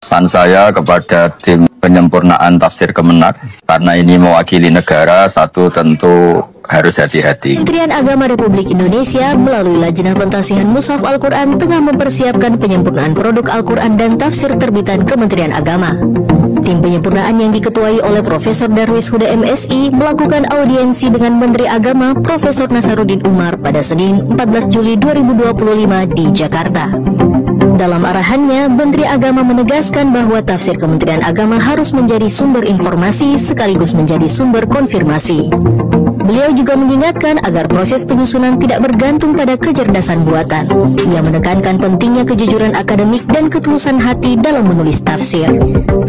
Pesan saya kepada tim penyempurnaan tafsir Kemenak, karena ini mewakili negara, satu tentu harus hati-hati. Kementerian Agama Republik Indonesia melalui Lajnah Pentasihan Mushaf Al-Quran tengah mempersiapkan penyempurnaan produk Al-Quran dan tafsir terbitan Kementerian Agama. Tim penyempurnaan yang diketuai oleh Profesor Darwis Huda MSI melakukan audiensi dengan Menteri Agama Profesor Nasaruddin Umar pada Senin 14 Juli 2025 di Jakarta. Dalam arahannya, Menteri Agama menegaskan bahwa tafsir Kementerian Agama harus menjadi sumber informasi sekaligus menjadi sumber konfirmasi. Beliau juga mengingatkan agar proses penyusunan tidak bergantung pada kecerdasan buatan. Ia menekankan pentingnya kejujuran akademik dan ketulusan hati dalam menulis tafsir.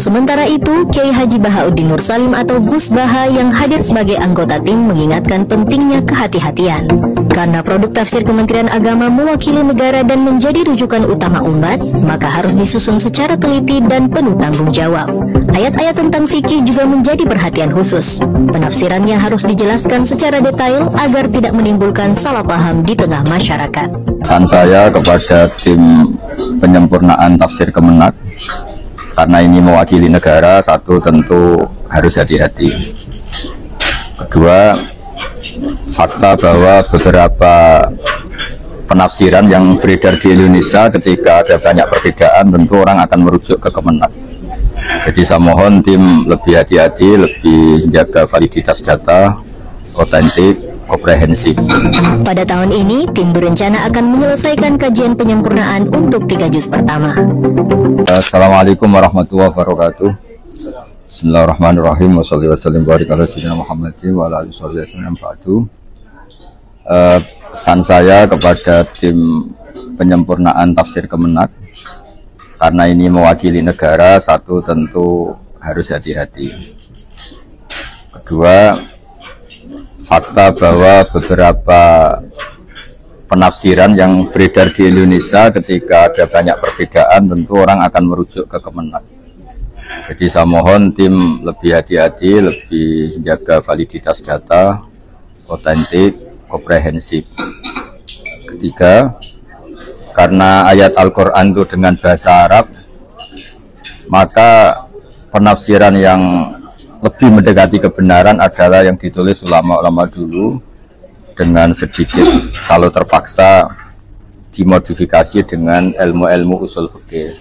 Sementara itu, Kiai Haji Bahauddin Nur Salim atau Gus Baha yang hadir sebagai anggota tim mengingatkan pentingnya kehati-hatian. Karena produk tafsir Kementerian Agama mewakili negara dan menjadi rujukan utama umat, maka harus disusun secara teliti dan penuh tanggung jawab. Ayat-ayat tentang fikih juga menjadi perhatian khusus. Penafsirannya harus dijelaskan secara detail agar tidak menimbulkan salah paham di tengah masyarakat. Pesan saya kepada tim penyempurnaan tafsir Kemenak, karena ini mewakili negara, satu tentu harus hati-hati. Kedua, fakta bahwa beberapa penafsiran yang beredar di Indonesia ketika ada banyak perbedaan tentu orang akan merujuk ke Kemenak. Jadi saya mohon tim lebih hati-hati, lebih jaga validitas data, otentik, komprehensif. Pada tahun ini, tim berencana akan menyelesaikan kajian penyempurnaan untuk 3 juz pertama. Assalamualaikum warahmatullahi wabarakatuh. Bismillahirrahmanirrahim. Wassalamualaikum warahmatullahi wabarakatuh. Pesan saya kepada tim penyempurnaan tafsir Kemenak, karena ini mewakili negara, satu tentu harus hati-hati. Kedua, fakta bahwa beberapa penafsiran yang beredar di Indonesia ketika ada banyak perbedaan tentu orang akan merujuk ke Kemenak. Jadi saya mohon tim lebih hati-hati, lebih jaga validitas data, otentik, komprehensif. Ketiga, karena ayat Al-Quran itu dengan bahasa Arab, maka penafsiran yang lebih mendekati kebenaran adalah yang ditulis ulama-ulama dulu dengan sedikit kalau terpaksa dimodifikasi dengan ilmu-ilmu usul fikih,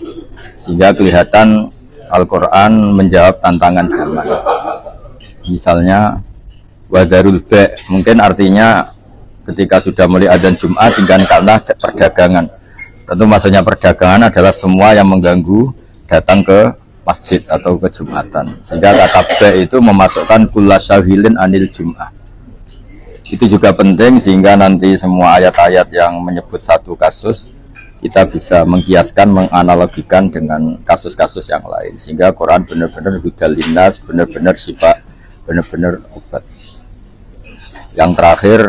sehingga kelihatan Al-Quran menjawab tantangan zaman. Misalnya wadarul ba', mungkin artinya ketika sudah mulai adzan Jumat tinggalkanlah perdagangan. Tentu maksudnya perdagangan adalah semua yang mengganggu datang ke masjid atau ke Jumatan, sehingga kata ba' itu memasukkan kulla syahilin anil Jum'ah. Itu juga penting sehingga nanti semua ayat-ayat yang menyebut satu kasus kita bisa mengkiaskan, menganalogikan dengan kasus-kasus yang lain, sehingga Quran benar-benar hudal linnas, benar-benar syifa, benar-benar obat. Yang terakhir,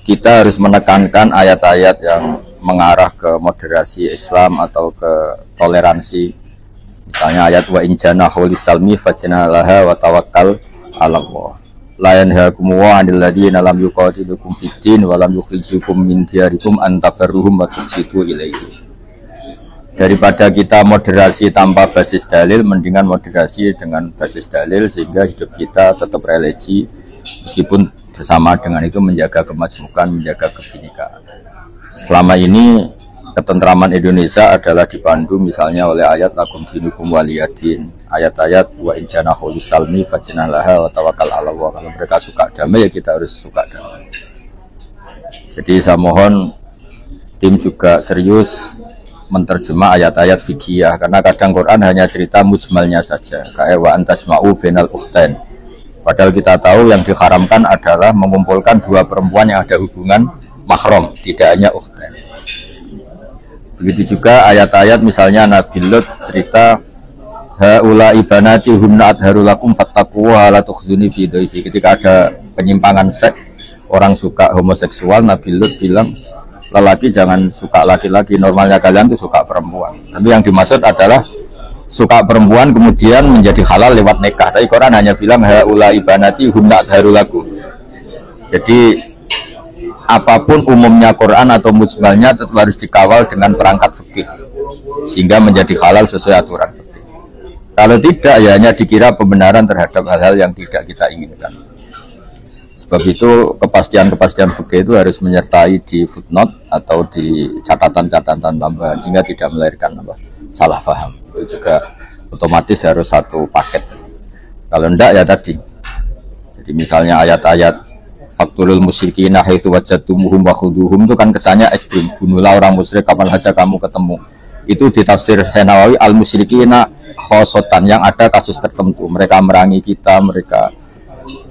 kita harus menekankan ayat-ayat yang mengarah ke moderasi Islam atau ke toleransi. Misalnya ayat wa in janahu lisalmi fajnalaha wa tawakkal 'ala Allah. La yanhaakum wa 'anil ladzina lam yuqatilukum fid din wa lam yukhrijukum min diyarikum an tabarruhum wa tuqsitu ilaihi. Daripada kita moderasi tanpa basis dalil, mendingan moderasi dengan basis dalil sehingga hidup kita tetap religi, meskipun bersama dengan itu menjaga kemajmukan, menjaga kebinekaan. Selama ini ketentraman Indonesia adalah dipandu misalnya oleh ayat lakum dinukum waliyadin, ayat-ayat wa in janahu lisalmi fajnalaha wa tawakkal 'ala Allah. Kalau mereka suka damai, ya kita harus suka damai. Jadi saya mohon tim juga serius menerjemah ayat-ayat fikih, karena kadang Quran hanya cerita mujmalnya saja, kayak wa antajma'u bainal ukhtain. Padahal kita tahu yang diharamkan adalah mengumpulkan dua perempuan yang ada hubungan mahram, tidak hanya ukhtain. Begitu juga ayat-ayat misalnya Nabi Lut cerita haula ibanati hunna adharulakum fattaqu wa la tukhzuni fi dhaifi. Ketika ada penyimpangan seks, orang suka homoseksual, Nabi Lut bilang lelaki jangan suka laki-laki, normalnya kalian tuh suka perempuan. Tapi yang dimaksud adalah suka perempuan kemudian menjadi halal lewat nikah. Tapi Quran hanya bilang haula ibanati hunna adharulakum. Jadi apapun umumnya Quran atau mujmalnya tetap harus dikawal dengan perangkat fikih. sehingga menjadi halal sesuai aturan fikih. Kalau tidak ya hanya dikira pembenaran terhadap hal-hal yang tidak kita inginkan. Sebab itu kepastian-kepastian fikih itu harus menyertai di footnote atau di catatan-catatan tambahan sehingga tidak melahirkan salah paham. Itu juga otomatis harus satu paket. Kalau enggak ya tadi. Jadi misalnya ayat-ayat faktulul musyrikina haitsu wajadtumuhum wa khuduhum itu kan kesannya ekstrim. Bunuhlah orang musyrik kapan saja kamu ketemu. Itu di tafsir Nawawi al-musyrikina khosotan yang ada kasus tertentu. Mereka merangi kita, mereka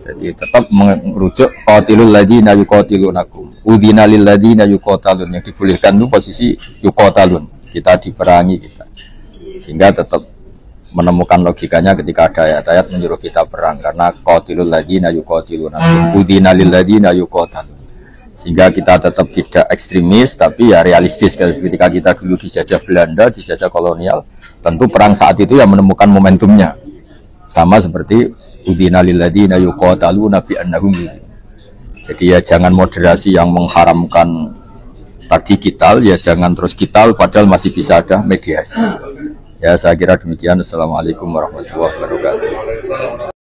jadi tetap merujuk qatilul ladzina yuqatilunakum. Udina lil ladzina yuqatalun, yang dibolehkan itu posisi yuqatalun. Kita diperangi kita. Sehingga tetap menemukan logikanya ketika ada ayat-ayat menyuruh kita perang karena qatilul ladzina yuqatilunakum. Udina lil ladzina yuqatalun. Sehingga kita tetap tidak ekstremis tapi ya realistis. Ketika kita dulu dijajah Belanda, dijajah kolonial, tentu perang saat itu yang menemukan momentumnya. Sama seperti udina lil ladzina yuqataluna bi annahum. Jadi ya jangan moderasi yang mengharamkan tadi kital, ya jangan terus kital padahal masih bisa ada mediasi. Ya saya kira demikian. Assalamualaikum warahmatullahi wabarakatuh.